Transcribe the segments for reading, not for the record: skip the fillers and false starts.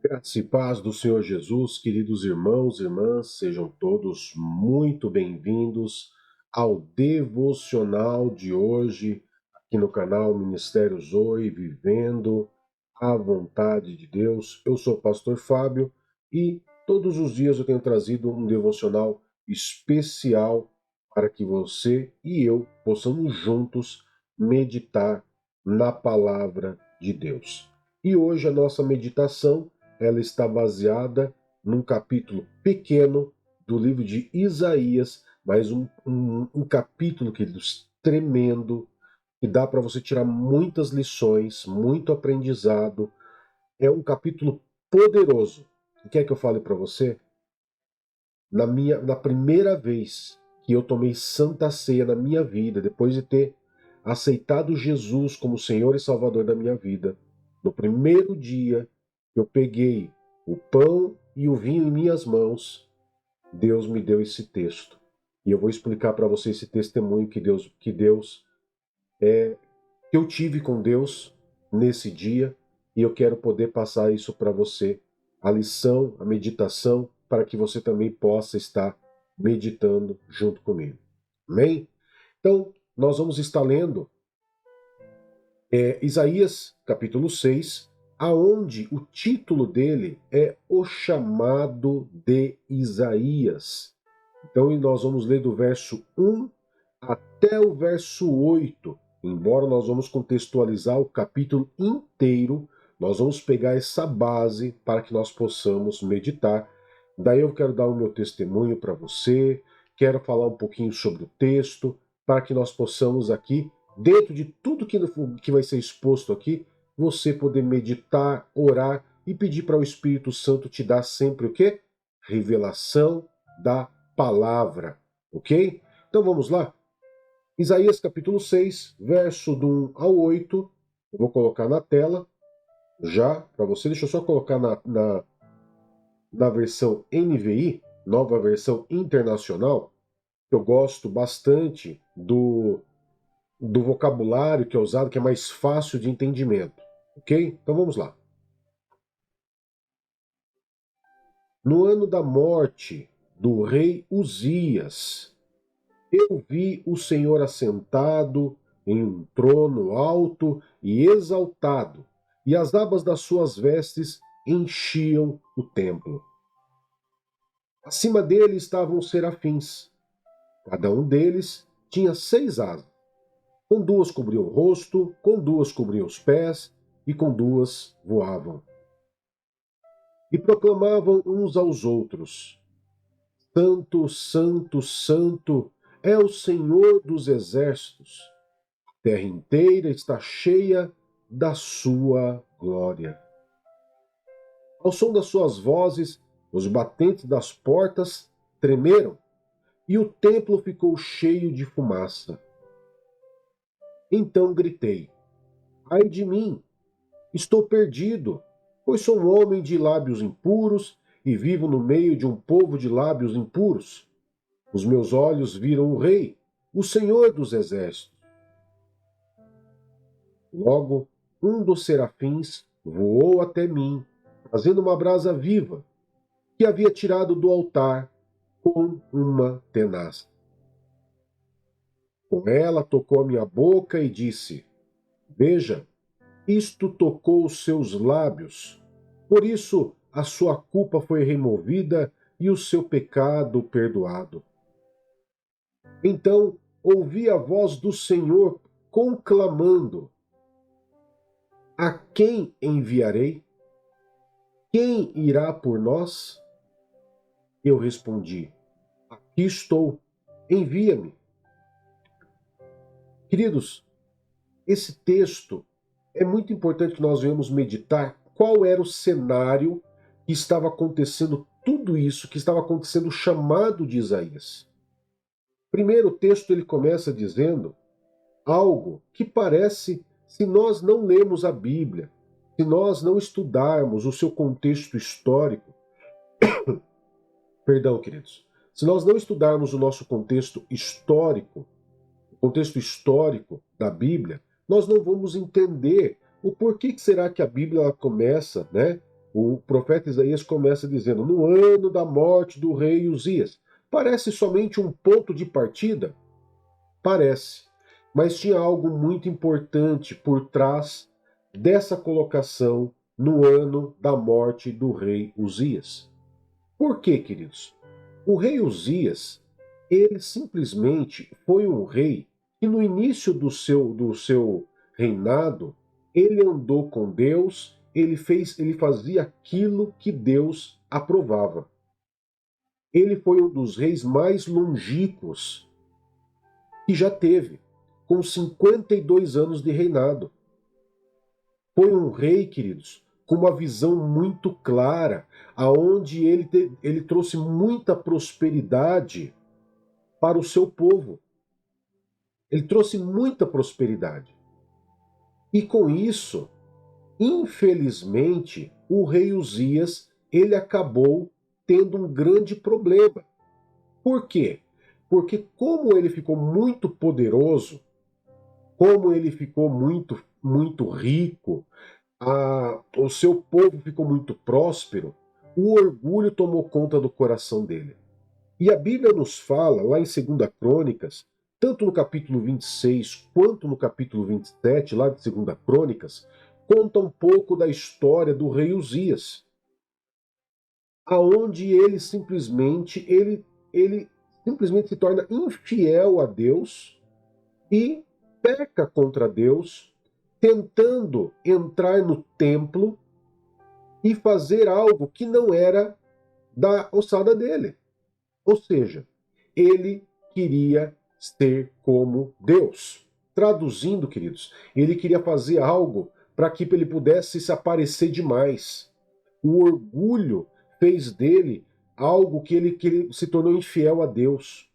Graça e paz do Senhor Jesus, queridos irmãos e irmãs, sejam todos muito bem-vindos ao devocional de hoje, aqui no canal Ministério Zoe, vivendo a vontade de Deus. Eu sou o pastor Fábio e todos os dias eu tenho trazido um devocional especial para que você e eu possamos juntos meditar na palavra de Deus. E hoje a nossa meditação ela está baseada num capítulo pequeno do livro de Isaías, mas um capítulo, queridos, tremendo, que dá para você tirar muitas lições, muito aprendizado. É um capítulo poderoso. E quer que eu fale para você? Na primeira vez que eu tomei santa ceia na minha vida, depois de ter aceitado Jesus como Senhor e Salvador da minha vida, no primeiro dia eu peguei o pão e o vinho em minhas mãos, Deus me deu esse texto. E eu vou explicar para você esse testemunho que eu tive com Deus nesse dia, e eu quero poder passar isso para você, a lição, a meditação, para que você também possa estar meditando junto comigo. Amém? Então, nós vamos estar lendo Isaías, capítulo 6, aonde o título dele é O Chamado de Isaías. Então, nós vamos ler do verso 1 até o verso 8. Embora nós vamos contextualizar o capítulo inteiro, nós vamos pegar essa base para que nós possamos meditar. Daí eu quero dar o meu testemunho para você, quero falar um pouquinho sobre o texto, para que nós possamos aqui, dentro de tudo que vai ser exposto aqui, você poder meditar, orar e pedir para o Espírito Santo te dar sempre o quê? Revelação da palavra, ok? Então vamos lá? Isaías capítulo 6, verso do 1 ao 8, eu vou colocar na tela já para você, deixa eu só colocar na versão NVI, nova versão internacional. Eu gosto bastante do vocabulário que é usado, que é mais fácil de entendimento, ok? Então vamos lá. No ano da morte do rei Uzias, eu vi o Senhor assentado em um trono alto e exaltado, e as abas das suas vestes enchiam o templo. Acima dele estavam os serafins. Cada um deles tinha 6 asas. Com 2 cobriam o rosto, com 2 cobriam os pés, e com 2 voavam. E proclamavam uns aos outros: Santo, Santo, Santo é o Senhor dos exércitos. A terra inteira está cheia da sua glória. Ao som das suas vozes, os batentes das portas tremeram, e o templo ficou cheio de fumaça. Então gritei: Ai de mim, estou perdido, pois sou um homem de lábios impuros e vivo no meio de um povo de lábios impuros. Os meus olhos viram o Rei, o Senhor dos exércitos. Logo, um dos serafins voou até mim, trazendo uma brasa viva, que havia tirado do altar com uma tenaz. Com ela tocou a minha boca e disse: Veja, isto tocou os seus lábios. Por isso a sua culpa foi removida e o seu pecado perdoado. Então ouvi a voz do Senhor conclamando: A quem enviarei? Quem irá por nós? Eu respondi: Aqui estou, envia-me. Queridos, esse texto é muito importante que nós venhamos meditar qual era o cenário que estava acontecendo tudo isso, que estava acontecendo o chamado de Isaías. Primeiro, o texto ele começa dizendo algo que parece, se nós não lemos a Bíblia, se nós não estudarmos o seu contexto histórico, perdão, queridos, se nós não estudarmos o nosso contexto histórico, o contexto histórico da Bíblia, nós não vamos entender o porquê que será que a Bíblia ela começa, né, O profeta Isaías começa dizendo: no ano da morte do rei Uzias. Parece somente um ponto de partida? Parece. Mas tinha algo muito importante por trás dessa colocação no ano da morte do rei Uzias. Por quê, queridos? O rei Uzias, ele simplesmente foi um rei que no início do seu reinado, ele andou com Deus, ele fazia aquilo que Deus aprovava. Ele foi um dos reis mais longínquos que já teve, com 52 anos de reinado. Foi um rei, queridos, com uma visão muito clara, aonde ele trouxe muita prosperidade para o seu povo. Ele trouxe muita prosperidade. E com isso, infelizmente, o rei Uzias, ele acabou tendo um grande problema. Por quê? Porque como ele ficou muito poderoso, como ele ficou muito rico, o seu povo ficou muito próspero, o orgulho tomou conta do coração dele. E a Bíblia nos fala, lá em 2 Crônicas, tanto no capítulo 26 quanto no capítulo 27, lá de 2 Crônicas, conta um pouco da história do rei Uzias, aonde ele simplesmente se torna infiel a Deus e peca contra Deus, tentando entrar no templo e fazer algo que não era da ossada dele. Ou seja, ele queria ser como Deus. Traduzindo, queridos, ele queria fazer algo para que ele pudesse se aparecer demais. O orgulho fez dele algo que ele se tornou infiel a Deus.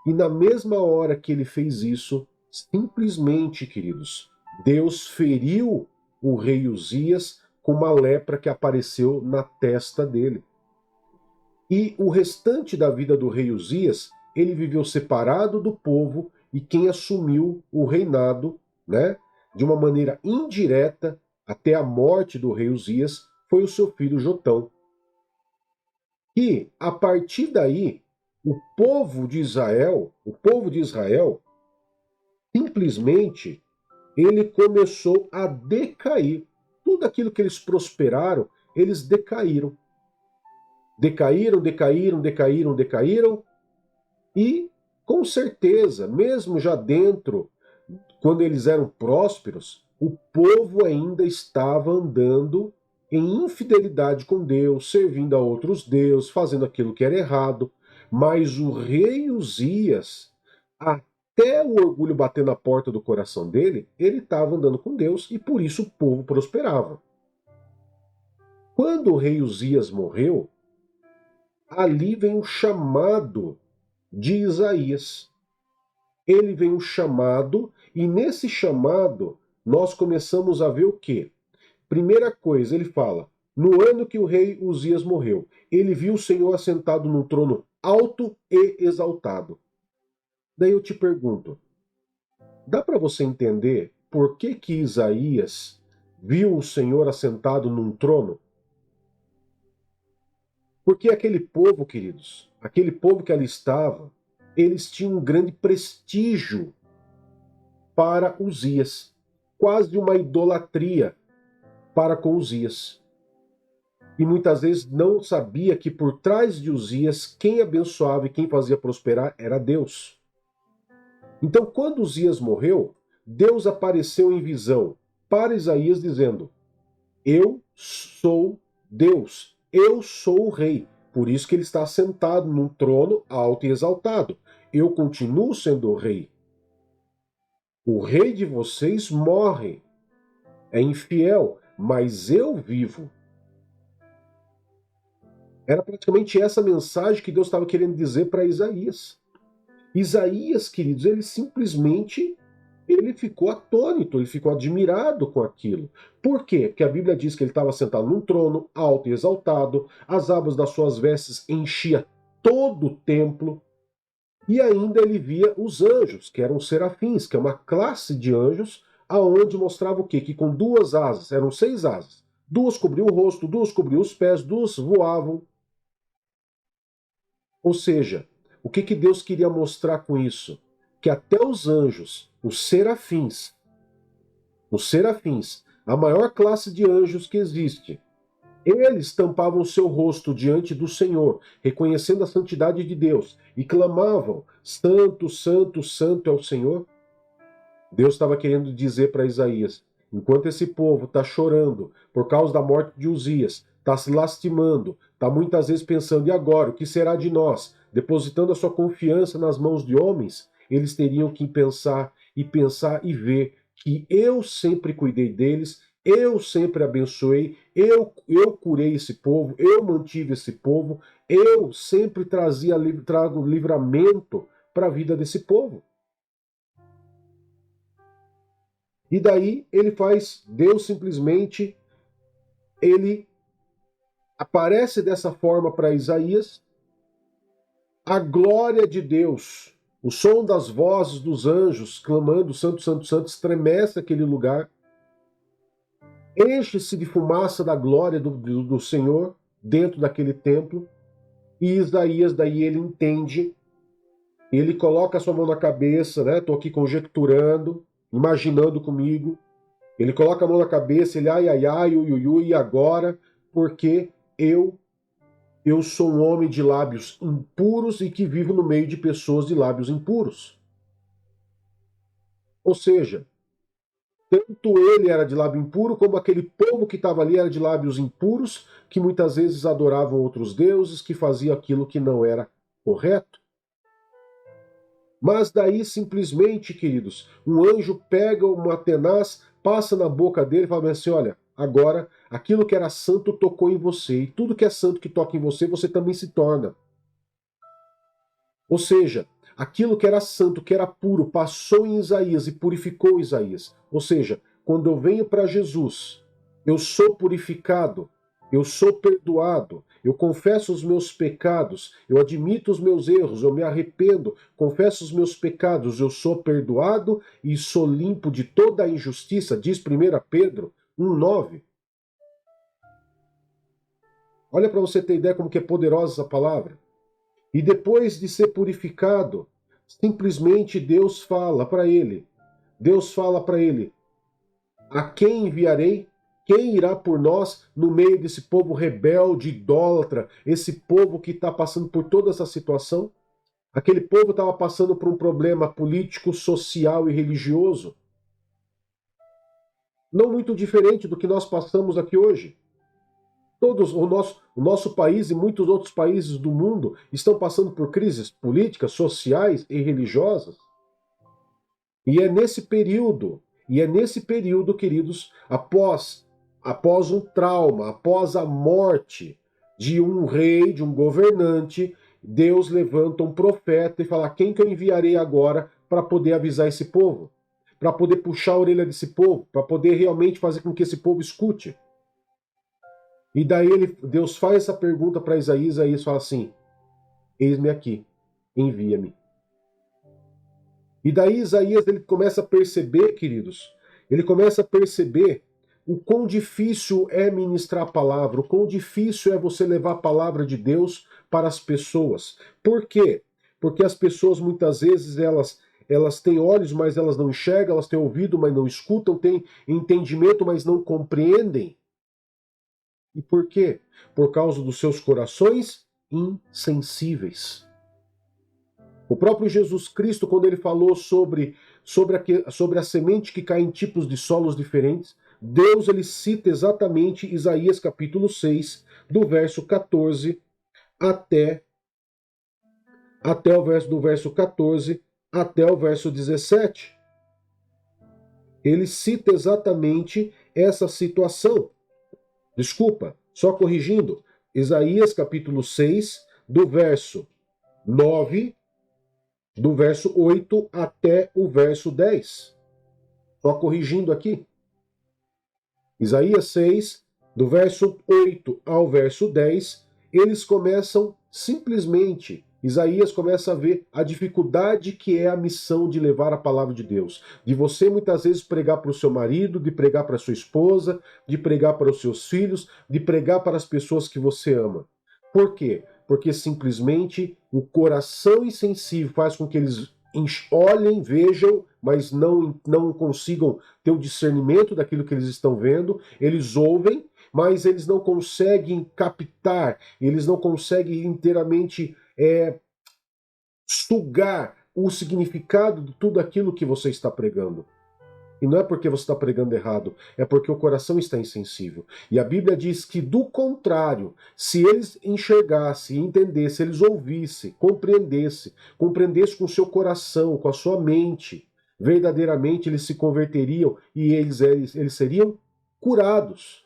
E na mesma hora que ele fez isso, simplesmente, queridos, Deus feriu o rei Uzias com uma lepra que apareceu na testa dele. E o restante da vida do rei Uzias, ele viveu separado do povo, e quem assumiu o reinado, né, de uma maneira indireta, até a morte do rei Uzias, foi o seu filho Jotão. E, a partir daí, o povo de Israel, simplesmente, ele começou a decair. Tudo aquilo que eles prosperaram, eles decaíram. Decaíram. E, com certeza, mesmo já dentro, quando eles eram prósperos, o povo ainda estava andando em infidelidade com Deus, servindo a outros deuses, fazendo aquilo que era errado. Mas o rei Uzias, até o orgulho bater na porta do coração dele, ele estava andando com Deus e por isso o povo prosperava. Quando o rei Uzias morreu, ali vem o chamado de Isaías. Ele vem o chamado, e nesse chamado nós começamos a ver o quê? Primeira coisa, ele fala: no ano que o rei Uzias morreu, ele viu o Senhor assentado num trono alto e exaltado. Daí eu te pergunto, dá para você entender por que Isaías viu o Senhor assentado num trono? Porque aquele povo, queridos, aquele povo que ali estava, eles tinham um grande prestígio para Uzias, quase uma idolatria para com Uzias. E muitas vezes não sabia que por trás de Uzias, quem abençoava e quem fazia prosperar era Deus. Então, quando Uzias morreu, Deus apareceu em visão para Isaías dizendo: eu sou Deus, eu sou o rei. Por isso que ele está sentado num trono alto e exaltado. Eu continuo sendo o rei. O rei de vocês morre, é infiel, mas eu vivo. Era praticamente essa mensagem que Deus estava querendo dizer para Isaías. Isaías, queridos, ele ficou atônito, ele ficou admirado com aquilo. Por quê? Porque a Bíblia diz que ele estava sentado num trono alto e exaltado, as abas das suas vestes enchia todo o templo, e ainda ele via os anjos, que eram os serafins, que é uma classe de anjos, aonde mostrava o quê? Que com duas asas, eram 6 asas, duas cobriam o rosto, duas cobriam os pés, duas voavam. Ou seja, o que Deus queria mostrar com isso? Que até os anjos, os serafins, a maior classe de anjos que existe, eles tampavam seu rosto diante do Senhor, reconhecendo a santidade de Deus, e clamavam: Santo, Santo, Santo é o Senhor. Deus estava querendo dizer para Isaías: enquanto esse povo está chorando por causa da morte de Uzias, está se lastimando, está muitas vezes pensando: e agora, o que será de nós? Depositando a sua confiança nas mãos de homens, eles teriam que pensar e ver que eu sempre cuidei deles, eu sempre abençoei, eu curei esse povo, eu mantive esse povo, eu sempre trago livramento para a vida desse povo. E daí Deus simplesmente, ele aparece dessa forma para Isaías, a glória de Deus, o som das vozes dos anjos clamando Santo, Santo, Santo, estremece aquele lugar, enche-se de fumaça da glória do Senhor dentro daquele templo, e Isaías daí ele entende, ele coloca a sua mão na cabeça, né? Estou aqui conjecturando, imaginando comigo, ele coloca a mão na cabeça, ele ai, ai, ai, ui, ui, ui, e agora? Porque eu sou um homem de lábios impuros e que vivo no meio de pessoas de lábios impuros. Ou seja, tanto ele era de lábio impuro, como aquele povo que estava ali era de lábios impuros, que muitas vezes adoravam outros deuses, que faziam aquilo que não era correto. Mas daí, simplesmente, queridos, um anjo pega uma tenaz, passa na boca dele e fala assim: olha, agora aquilo que era santo tocou em você, e tudo que é santo que toca em você, você também se torna. Ou seja, aquilo que era santo, que era puro, passou em Isaías e purificou Isaías. Ou seja, quando eu venho para Jesus, eu sou purificado, eu sou perdoado, eu confesso os meus pecados, eu admito os meus erros, eu me arrependo, confesso os meus pecados, eu sou perdoado e sou limpo de toda a injustiça, diz 1 Pedro 1,9. Olha para você ter ideia como que é poderosa essa palavra. E depois de ser purificado, simplesmente Deus fala para ele, a quem enviarei? Quem irá por nós no meio desse povo rebelde, idólatra, esse povo que está passando por toda essa situação? Aquele povo estava passando por um problema político, social e religioso. Não muito diferente do que nós passamos aqui hoje. O nosso país e muitos outros países do mundo estão passando por crises políticas, sociais e religiosas. E é nesse período, queridos, após um trauma, após a morte de um rei, de um governante, Deus levanta um profeta e fala: quem que eu enviarei agora para poder avisar esse povo? Para poder puxar a orelha desse povo? Para poder realmente fazer com que esse povo escute? E daí Deus faz essa pergunta para Isaías, e Isaías fala assim: eis-me aqui, envia-me. E daí Isaías ele começa a perceber, queridos, ele começa a perceber o quão difícil é ministrar a palavra, o quão difícil é você levar a palavra de Deus para as pessoas. Por quê? Porque as pessoas muitas vezes elas têm olhos, mas elas não enxergam, elas têm ouvido, mas não escutam, têm entendimento, mas não compreendem. E por quê? Por causa dos seus corações insensíveis. O próprio Jesus Cristo, quando ele falou sobre a semente que cai em tipos de solos diferentes, Deus ele cita exatamente Isaías capítulo 6, do verso 14 até do verso 14 até o verso 17. Ele cita exatamente essa situação. Desculpa, só corrigindo, Isaías capítulo 6, do verso 9, do verso 8 até o verso 10. Só corrigindo aqui. Isaías 6, do verso 8 ao verso 10, eles começam simplesmente Isaías começa a ver a dificuldade que é a missão de levar a palavra de Deus. De você muitas vezes pregar para o seu marido, de pregar para a sua esposa, de pregar para os seus filhos, de pregar para as pessoas que você ama. Por quê? Porque simplesmente o coração insensível faz com que eles olhem, vejam, mas não consigam ter o discernimento daquilo que eles estão vendo. Eles ouvem, mas eles não conseguem captar, eles não conseguem inteiramente sugar o significado de tudo aquilo que você está pregando. E não é porque você está pregando errado, é porque o coração está insensível. E a Bíblia diz que, do contrário, se eles enxergassem, entendessem, eles ouvissem, compreendessem com o seu coração, com a sua mente, verdadeiramente eles se converteriam e eles seriam curados.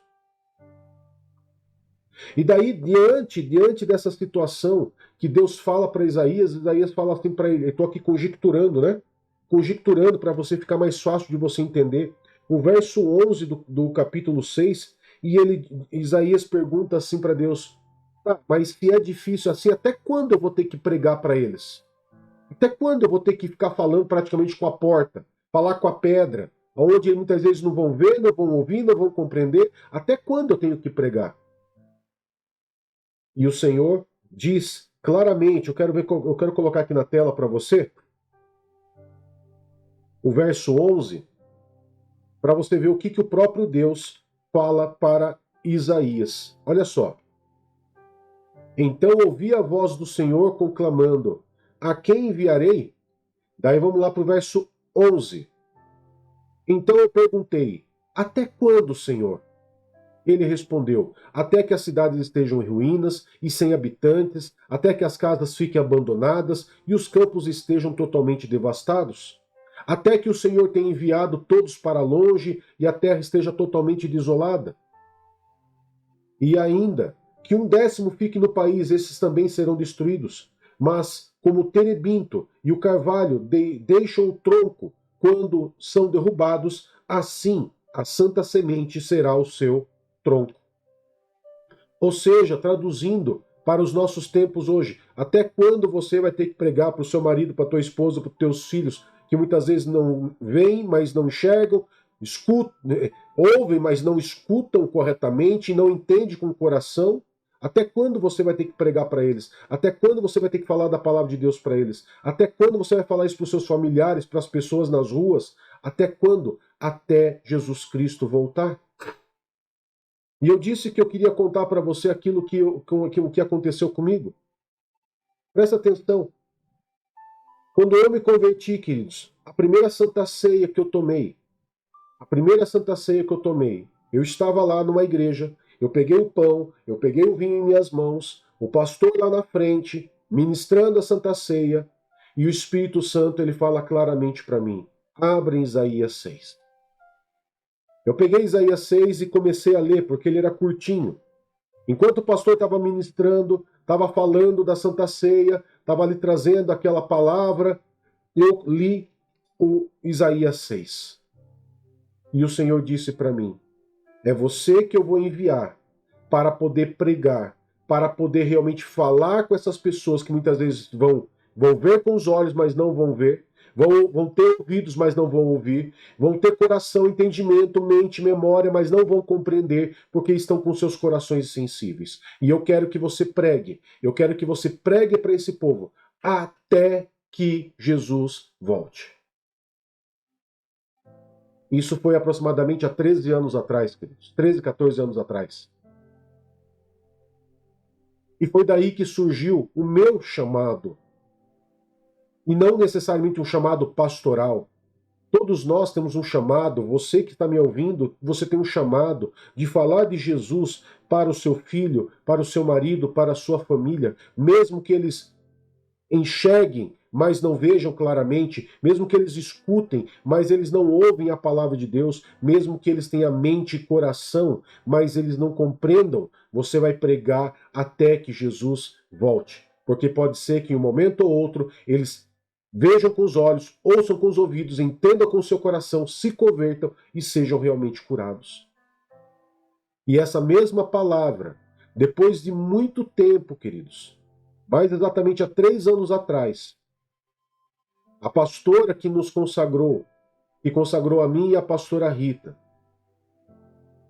E daí, diante dessa situação que Deus fala para Isaías fala assim para ele, eu estou aqui conjecturando, né? Conjecturando para você ficar mais fácil de você entender. O verso 11 do capítulo 6, Isaías pergunta assim para Deus, mas se é difícil assim, até quando eu vou ter que pregar para eles? Até quando eu vou ter que ficar falando praticamente com a porta, falar com a pedra, onde muitas vezes não vão ver, não vão ouvir, não vão compreender? Até quando eu tenho que pregar? E o Senhor diz claramente, eu quero colocar aqui na tela para você, o verso 11, para você ver o que o próprio Deus fala para Isaías. Olha só. Então ouvi a voz do Senhor conclamando, a quem enviarei? Daí vamos lá para o verso 11. Então eu perguntei, até quando, Senhor? Ele respondeu, até que as cidades estejam em ruínas e sem habitantes, até que as casas fiquem abandonadas e os campos estejam totalmente devastados, até que o Senhor tenha enviado todos para longe e a terra esteja totalmente desolada. E ainda, que 1/10 fique no país, esses também serão destruídos. Mas, como o terebinto e o carvalho deixam o tronco quando são derrubados, assim a santa semente será o seu tronco. Ou seja, traduzindo para os nossos tempos hoje, até quando você vai ter que pregar para o seu marido, para a tua esposa, para os teus filhos, que muitas vezes não veem, mas não enxergam, escutam, ouvem, mas não escutam corretamente, e não entendem com o coração? Até quando você vai ter que pregar para eles? Até quando você vai ter que falar da palavra de Deus para eles? Até quando você vai falar isso para os seus familiares, para as pessoas nas ruas? Até quando? Até Jesus Cristo voltar. E eu disse que eu queria contar para você aquilo que aconteceu comigo. Presta atenção. Quando eu me converti, queridos, a primeira Santa Ceia que eu tomei, eu estava lá numa igreja, eu peguei o pão, eu peguei o vinho em minhas mãos, o pastor lá na frente, ministrando a Santa Ceia, e o Espírito Santo, ele fala claramente para mim, abra em Isaías 6. Eu peguei Isaías 6 e comecei a ler, porque ele era curtinho. Enquanto o pastor estava ministrando, estava falando da Santa Ceia, estava ali trazendo aquela palavra, eu li o Isaías 6. E o Senhor disse para mim, é você que eu vou enviar para poder pregar, para poder realmente falar com essas pessoas que muitas vezes vão ver com os olhos, mas não vão ver, vão ter ouvidos, mas não vão ouvir, vão ter coração, entendimento, mente, memória, mas não vão compreender, porque estão com seus corações sensíveis. E eu quero que você pregue para esse povo, até que Jesus volte. Isso foi aproximadamente há 13 anos atrás, queridos. 13, 14 anos atrás. E foi daí que surgiu o meu chamado. E não necessariamente um chamado pastoral. Todos nós temos um chamado, você que está me ouvindo, você tem um chamado de falar de Jesus para o seu filho, para o seu marido, para a sua família, mesmo que eles enxerguem, mas não vejam claramente, mesmo que eles escutem, mas eles não ouvem a palavra de Deus, mesmo que eles tenham mente e coração, mas eles não compreendam, você vai pregar até que Jesus volte. Porque pode ser que em um momento ou outro eles vejam com os olhos, ouçam com os ouvidos, entendam com o seu coração, se convertam e sejam realmente curados. E essa mesma palavra, depois de muito tempo, queridos, mais exatamente há 3 anos atrás, a pastora que nos consagrou, que consagrou a mim e a pastora Rita,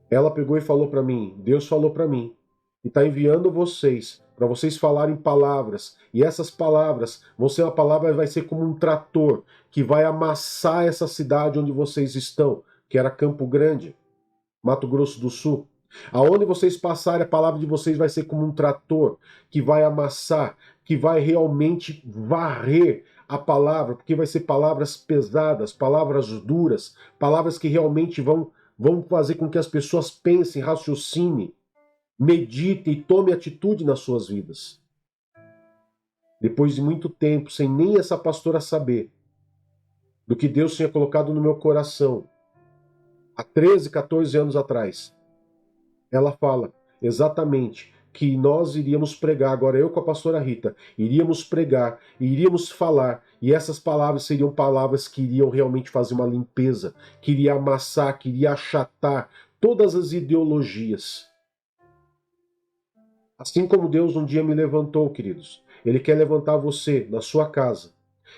ela pegou e falou para mim, Deus falou para mim, e está enviando vocês, para vocês falarem palavras, e essas palavras vão ser uma palavra, vai ser como um trator, que vai amassar essa cidade onde vocês estão, que era Campo Grande, Mato Grosso do Sul. Aonde vocês passarem, a palavra de vocês vai ser como um trator, que vai amassar, que vai realmente varrer a palavra, porque vai ser palavras pesadas, palavras duras, palavras que realmente vão fazer com que as pessoas pensem, raciocinem, meditem e tomem atitude nas suas vidas. Depois de muito tempo, sem nem essa pastora saber do que Deus tinha colocado no meu coração, há 13, 14 anos atrás, ela fala exatamente que nós iríamos pregar, agora eu com a pastora Rita, iríamos pregar, iríamos falar, e essas palavras seriam palavras que iriam realmente fazer uma limpeza, que iria amassar, que iria achatar todas as ideologias. Assim como Deus um dia me levantou, queridos, Ele quer levantar você na sua casa.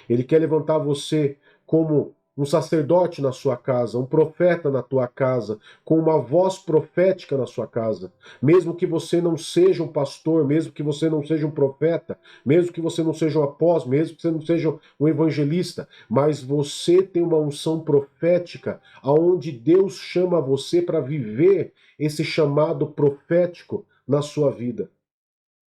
Ele quer levantar você como um sacerdote na sua casa, um profeta na tua casa, com uma voz profética na sua casa. Mesmo que você não seja um pastor, mesmo que você não seja um profeta, mesmo que você não seja um apóstolo, mesmo que você não seja um evangelista, mas você tem uma unção profética, aonde Deus chama você para viver esse chamado profético na sua vida.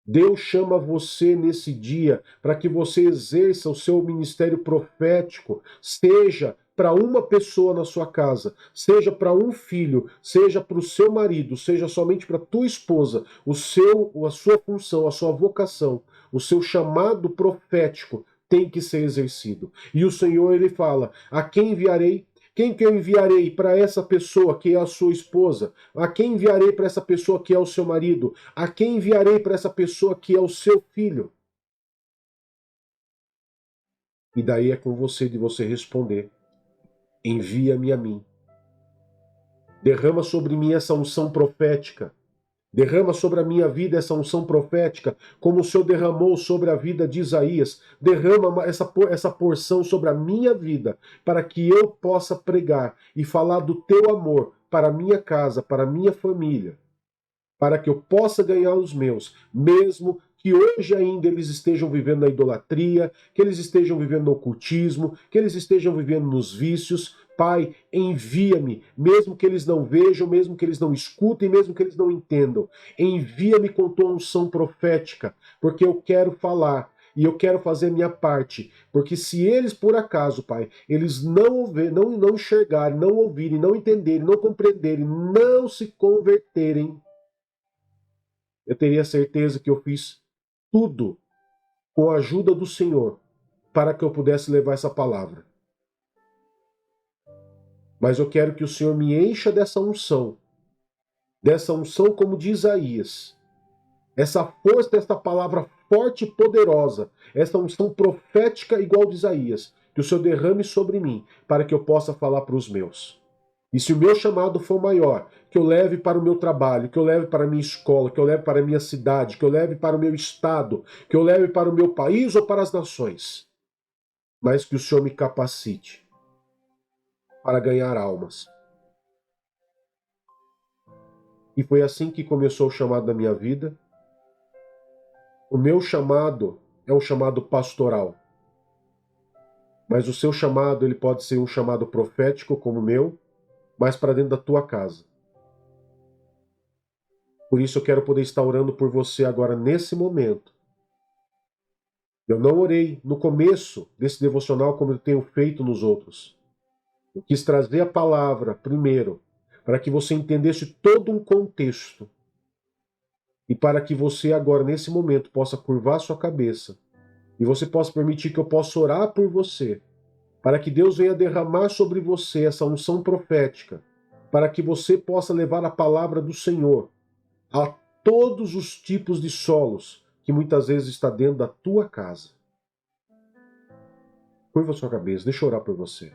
Deus chama você nesse dia para que você exerça o seu ministério profético, seja para uma pessoa na sua casa, seja para um filho, seja para o seu marido, seja somente para a tua esposa, a sua função, a sua vocação, o seu chamado profético tem que ser exercido. E o Senhor, ele fala: a quem enviarei? Quem que eu enviarei para essa pessoa que é a sua esposa? A quem enviarei para essa pessoa que é o seu marido? A quem enviarei para essa pessoa que é o seu filho? E daí é com você de você responder: envia-me a mim. Derrama sobre mim essa unção profética. Derrama sobre a minha vida essa unção profética, como o Senhor derramou sobre a vida de Isaías. Derrama essa porção sobre a minha vida, para que eu possa pregar e falar do teu amor para a minha casa, para a minha família, para que eu possa ganhar os meus, mesmo que hoje ainda eles estejam vivendo na idolatria, que eles estejam vivendo no ocultismo, que eles estejam vivendo nos vícios. Pai, envia-me, mesmo que eles não vejam, mesmo que eles não escutem, mesmo que eles não entendam. Envia-me com tua unção profética, porque eu quero falar e eu quero fazer a minha parte. Porque se eles, por acaso, Pai, eles não enxergarem, não ouvirem, não entenderem, não compreenderem, não se converterem, eu teria certeza que eu fiz tudo com a ajuda do Senhor para que eu pudesse levar essa palavra. Mas eu quero que o Senhor me encha dessa unção como de Isaías, essa força dessa palavra forte e poderosa, essa unção profética igual de Isaías, que o Senhor derrame sobre mim, para que eu possa falar para os meus. E se o meu chamado for maior, que eu leve para o meu trabalho, que eu leve para a minha escola, que eu leve para a minha cidade, que eu leve para o meu estado, que eu leve para o meu país ou para as nações, mas que o Senhor me capacite para ganhar almas. E foi assim que começou o chamado da minha vida. O meu chamado é um chamado pastoral. Mas o seu chamado, ele pode ser um chamado profético como o meu, mas para dentro da tua casa. Por isso eu quero poder estar orando por você agora nesse momento. Eu não orei no começo desse devocional como eu tenho feito nos outros. Eu quis trazer a palavra primeiro, para que você entendesse todo um contexto. E para que você agora, nesse momento, possa curvar sua cabeça. E você possa permitir que eu possa orar por você. Para que Deus venha derramar sobre você essa unção profética. Para que você possa levar a palavra do Senhor a todos os tipos de solos que muitas vezes está dentro da tua casa. Curva sua cabeça, deixa eu orar por você.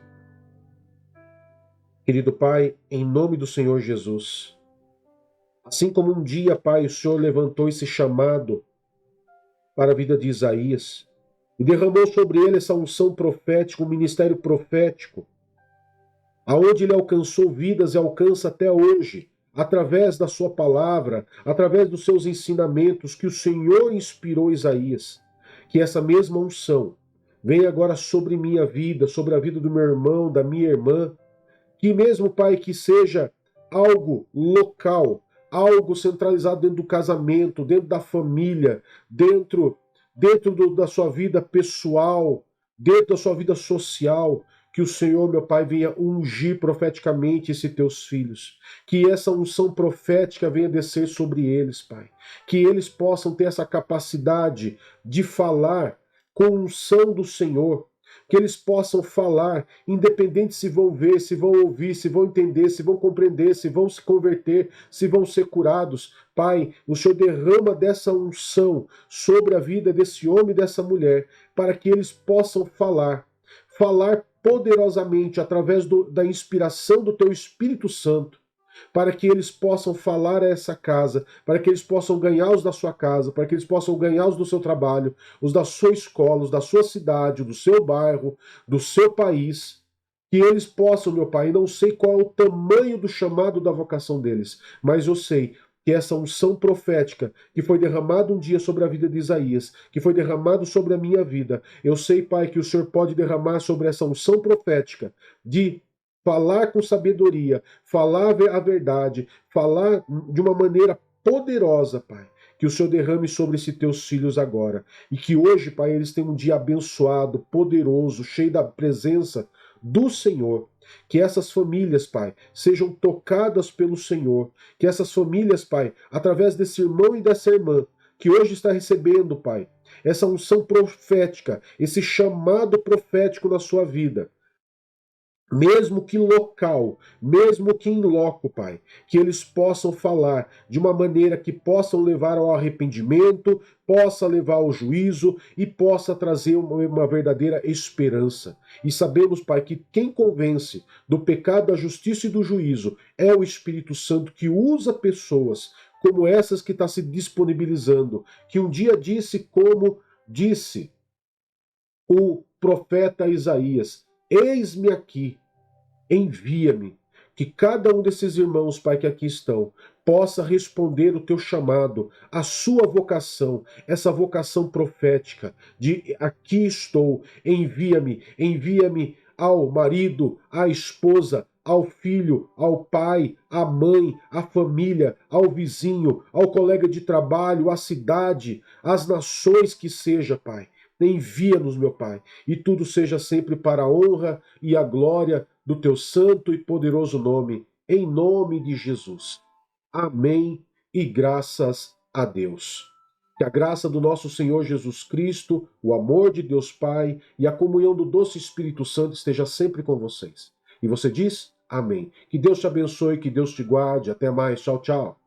Querido Pai, em nome do Senhor Jesus, assim como um dia, Pai, o Senhor levantou esse chamado para a vida de Isaías. E derramou sobre ele essa unção profética, um ministério profético, aonde ele alcançou vidas e alcança até hoje, através da sua palavra, através dos seus ensinamentos que o Senhor inspirou Isaías. Que essa mesma unção venha agora sobre minha vida, sobre a vida do meu irmão, da minha irmã, que mesmo, Pai, que seja algo local, algo centralizado dentro do casamento, dentro da família, da sua vida pessoal, dentro da sua vida social, que o Senhor, meu Pai, venha ungir profeticamente esses teus filhos. Que essa unção profética venha descer sobre eles, Pai. Que eles possam ter essa capacidade de falar com unção do Senhor. Que eles possam falar, independente se vão ver, se vão ouvir, se vão entender, se vão compreender, se vão se converter, se vão ser curados. Pai, o Senhor derrama dessa unção sobre a vida desse homem e dessa mulher, para que eles possam falar poderosamente através da inspiração do Teu Espírito Santo, para que eles possam falar a essa casa, para que eles possam ganhar os da sua casa, para que eles possam ganhar os do seu trabalho, os da sua escola, os da sua cidade, do seu bairro, do seu país, que eles possam, meu Pai, não sei qual é o tamanho do chamado da vocação deles, mas eu sei que essa unção profética que foi derramada um dia sobre a vida de Isaías, que foi derramado sobre a minha vida, eu sei, Pai, que o Senhor pode derramar sobre essa unção profética de falar com sabedoria, falar a verdade, falar de uma maneira poderosa, Pai. Que o Senhor derrame sobre esses teus filhos agora. E que hoje, Pai, eles tenham um dia abençoado, poderoso, cheio da presença do Senhor. Que essas famílias, Pai, sejam tocadas pelo Senhor. Que essas famílias, Pai, através desse irmão e dessa irmã, que hoje está recebendo, Pai, essa unção profética, esse chamado profético na sua vida, mesmo que local, mesmo que em loco, Pai, que eles possam falar de uma maneira que possam levar ao arrependimento, possa levar ao juízo e possa trazer uma verdadeira esperança. E sabemos, Pai, que quem convence do pecado, da justiça e do juízo é o Espírito Santo, que usa pessoas como essas que está se disponibilizando, que um dia disse como disse o profeta Isaías: eis-me aqui, envia-me. Que cada um desses irmãos, Pai, que aqui estão, possa responder o teu chamado, a sua vocação, essa vocação profética de aqui estou, envia-me, envia-me ao marido, à esposa, ao filho, ao pai, à mãe, à família, ao vizinho, ao colega de trabalho, à cidade, às nações que seja, Pai. Envia-nos, meu Pai, e tudo seja sempre para a honra e a glória do teu santo e poderoso nome, em nome de Jesus. Amém e graças a Deus. Que a graça do nosso Senhor Jesus Cristo, o amor de Deus Pai e a comunhão do doce Espírito Santo esteja sempre com vocês. E você diz? Amém. Que Deus te abençoe, que Deus te guarde. Até mais. Tchau, tchau.